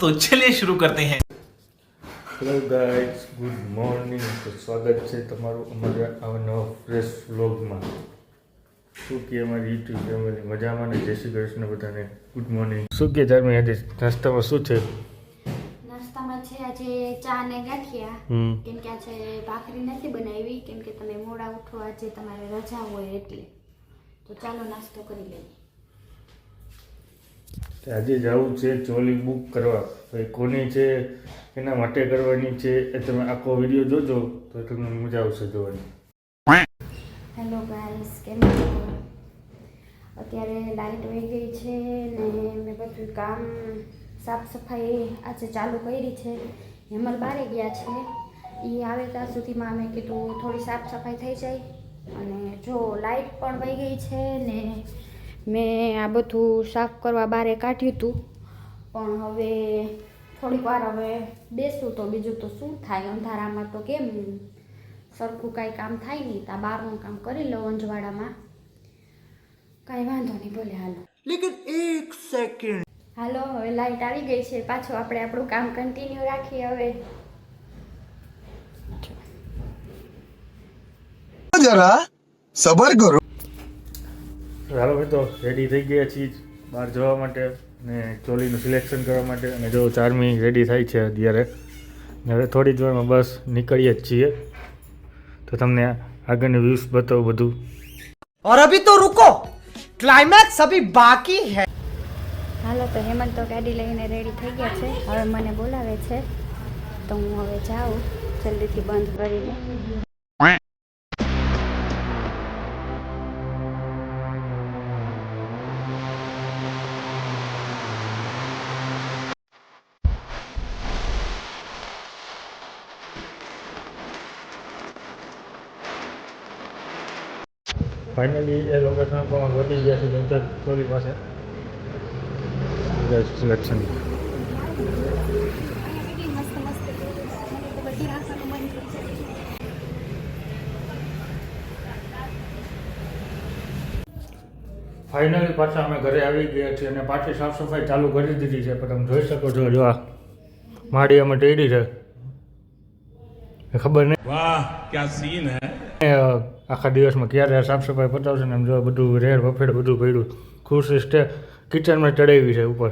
तो चलिए शुरू करते हैं। Hello guys, good morning. તો સ્વાગત છે તમારું અમારા આવા નવા ફ્રેશ વ્લોગમાં. શું કે અમારી યુટ્યુબ ફેમિલી મજામાં ને? જય શ્રી કૃષ્ણ બધાને. Good morning. શું કે ચારમી આજે નાસ્તામાં શું છે? નાસ્તામાં છે આજે ચા ને ગાંઠિયા. કેમ કે આજે ભાખરી નથી બનાવી, કેમ કે તમે મોડા ઉઠો, આજે તમારે રજા હોય એટલે. તો ચાલો નાસ્તો કરી લઈએ. આજે જવું છે ચોલી બુક કરવા. ભાઈ કોની છે, એના માટે કરવાની છે, એ તમે આખો વિડીયો જોજો તો તમને મજા આવશે જોવાની. હેલો ગાઈસ, કેમ છો? અત્યારે લાઇટ વહી ગઈ છે ને મેં બધું કામ સાફ સફાઈ આજે ચાલુ કરી છે. હેમલ બારે ગયા છે, એ આવે ત્યાં સુધીમાં અમે કીધું થોડી સાફ સફાઈ થઈ જાય. અને જો લાઇટ પણ વહી ગઈ છે ને મેં આ બધું સાફ કરવા બહાર કાઢ્યું હતું, પણ હવે થોડીક વાર હવે બેસું તો બીજું તો શું થાય, અંધારામાં તો કેમ સરખું કાંઈ કામ થાય નહીં. ત્યાં બહારનું કામ કરી લો અંજવાડામાં, કાંઈ વાંધો નહીં. બોલે હાલો, लेकिन एक सेकंड, હાલો હવે લાઇટ આવી ગઈ છે, પાછું આપણે આપણું કામ કન્ટિન્યુ રાખીએ. હવે जरा सबर करो. હાલો ભાઈ, તો રેડી થઈ ગયા છીએ બહાર જવા માટે ને ચોલીનું સિલેક્શન કરવા માટે. અને જો ચારમી રેડી થાય છે અત્યારે, ને હવે થોડી જ વારમાં બસ નીકળીએ જ છીએ. તો તમને આગળની વ્યૂઝ બતાવું બધું. और अभी तो रुको, क्लाइमैक्स अभी बाकी है। હાલો, તો હેમંત તો ગાડી લઈને રેડી થઈ ગયા છે. હવે મને બોલાવે છે તો હું હવે જાઉં જલ્દીથી બંધ કરીને. ફાઇનલી એ લોકેશન પણ વધી ગયા છે જંતર ચોલી પાસે સિલેક્શન. ફાઇનલી પાછા અમે ઘરે આવી ગયા છીએ અને પાછી સાફ સફાઈ ચાલુ કરી દીધી છે. પણ તમે જોઈ શકો છો, જો આ માડી અમે ટેડી છે, ખબર નહીં वाह क्या सीन है। આખા દિવસમાં ક્યારે સાફ સફાઈ પતાવશે ને. એમ જો બધું રેડ વફેડ બધું પડ્યું. ખુરશી સ્ટે કિચનમાં ચડાવી છે ઉપર.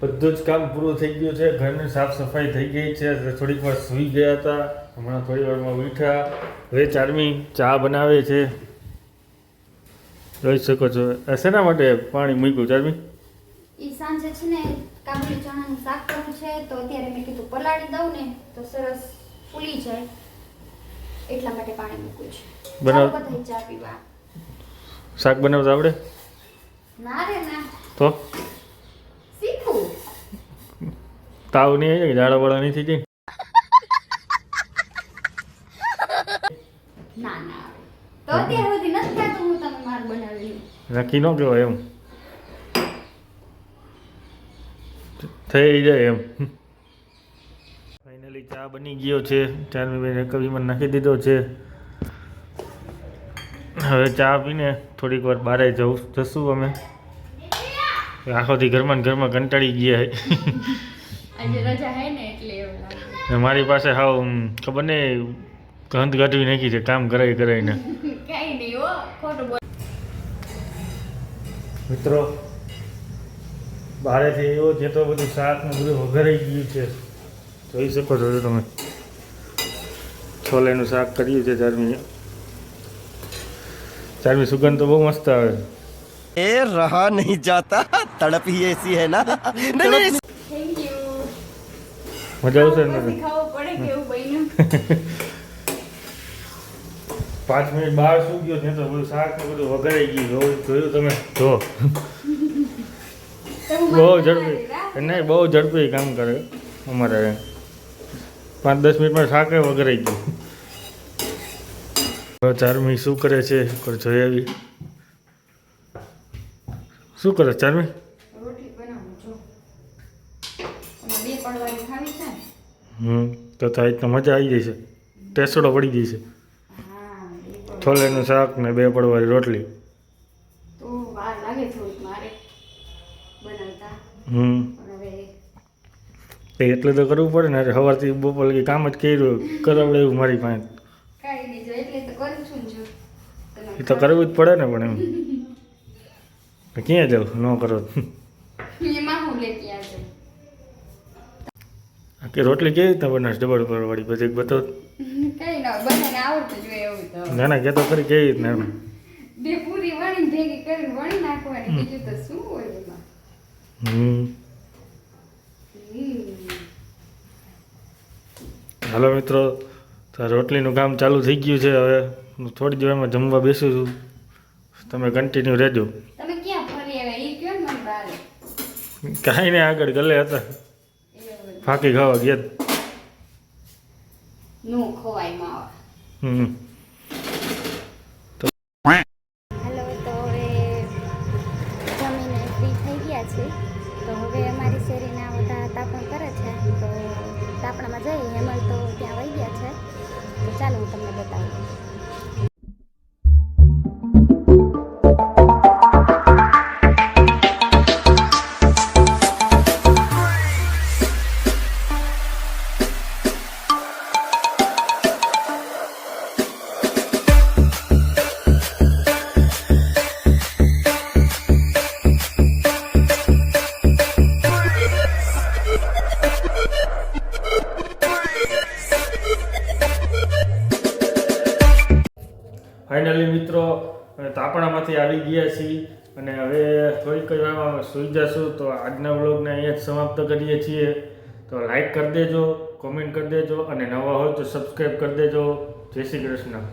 બધું જ કામ પૂરું થઈ ગયું છે. ઘરની સાફ સફાઈ થઈ ગઈ છે. થોડીક વાર સૂઈ ગયા હતા, હમણાં થોડી વારમાં ઉઠ્યા. હવે ચારમી ચા બનાવે છે, જોઈ શકો છો. શેના માટે પાણી મૂક્યું ચારમી? એ સાંજે છે ને કાબુલી ચણાનું શાક કરવું છે, તો અત્યારે મેં કીધું પલાળી દઉં ને તો સરસ ફૂલી જાય, એટલા માટે પાણી મૂક્યું છે. બનાવ બધા ચા પીવા. શાક બનાવતા આવડે? ના રે ના, તો શીખું. તાવ નહીં આવી જાય, ઝાડા નહીં થઈ જાય? ના ના, તો અત્યાર સુધી નથી થતું. હું તમે માર બનાવેલું નક્કી ન કહેવાય એમ, થઈ જાય એમ. ફાઇનલી ચા બની ગયો છે. ચારમી બેન કવીમાં નાખી દીધો છે. હવે ચા પીને થોડીક વાર બહાર જશું અમે. આખોથી ઘરમાં ને ઘરમાં કંટાળી ગયા. આજે રજા હે ને એટલે એવું લાગે. મારી પાસે હાવ ખબર નહીં ગંધ કાઢવી નાખી છે કામ કરાવી કરાવીને. કઈ નહીં હો, ખોટું બોલ. મિત્રો બહારેથી એવો જે તો બધું શાક ને બધું વઘારાઈ ગયું છે, જોઈ શકો છો તમે. છોલેનું શાક કર્યું છે ચારમી. ચારમી સુગંધ તો બહુ મસ્ત આવે. ए रहा नहीं जाता, तड़प ही ऐसी है ना. Thank you. મજા આવશે ને? ખાવું પડે કેવું બન્યું. 5 મિનિટ બહાર શું ગયો ત્યાં તો બધું શાક ને બધું વઘારાઈ ગયું. જોયું તમે? જો બહુ ઝડપી, નહીં બહુ ઝડપી કામ કરે અમારે. 5-10 મિનિટમાં શાકે વઘારાઈ ગયું. હવે ચારમી શું કરે છે કોઈ જોઈ આવી. શું કરે ચારમી? રોટલી બનાવું જો અને 2 પડવાની ખાવી છે તો આજ તો મજા આવી જાય છે. ટેસડો પડી ગઈ છે. હા 2 પડ છોલેનું શાક ને 2 પડવાળી રોટલી. તો વાર લાગે થોડીક મારે બનાવતા હમ પણ હવે એટલે તો કરવું પડે ને. સવારથી બપોર લગી કામ જ કર્યું કરાવડે એવું મારી પાસે. કાંઈ નહીં જો એટલે તો કરું છું ને જો એ તો કરવું જ પડે ને પણ એમ તો ક્યાં જાવ ન કરો તો. એમાં હું લેતી આવજો કે રોટલી કેવી રીતના બનાવીશ ડબલ પડવાળી પછી એક બતાવો. કઈ ના બધાને આવડતું જોઈએ એવું તો ના ના કહેતો ખરી કેવી રીતના એમ. 2 પૂરી વણીને ભેગી કરીને વણી નાખવાની બીજું તો શું હોય એમાં હાલો મિત્રો, તો રોટલીનું કામ ચાલુ થઈ ગયું છે. હવે થોડી દેરમાં જમવા બેસું છું. તમે કન્ટિન્યુ રહેજો. તમે ક્યાં ફરી આવ્યા એ કયો ને મને બારે કાંઈ નહીં, આગળ ગલે હતા ફાંકી ખાવા ગયા. નો ખવાય માવા હમ હેલો તો હવે જમીને ફ્રી થઈ ગયા છે તો હવે અમારી શેરીના બધા તાપણ કરે છે તો તાપણામાં જઈ હેમલ તો ત્યાં વહી ગયા છે તો ચાલો હું તમને બતાવું. ફાઇનલી મિત્રો તાપણામાંથી આવી ગયા છીએ અને હવે થોડીક જ વારમાં સૂઈ જશું. તો આજના વ્લોગને અહીંયા જ સમાપ્ત કરીએ છીએ. તો લાઈક કરી દેજો, કોમેન્ટ કરી દેજો અને નવા હોય તો સબસ્ક્રાઈબ કરી દેજો. જય શ્રી કૃષ્ણ.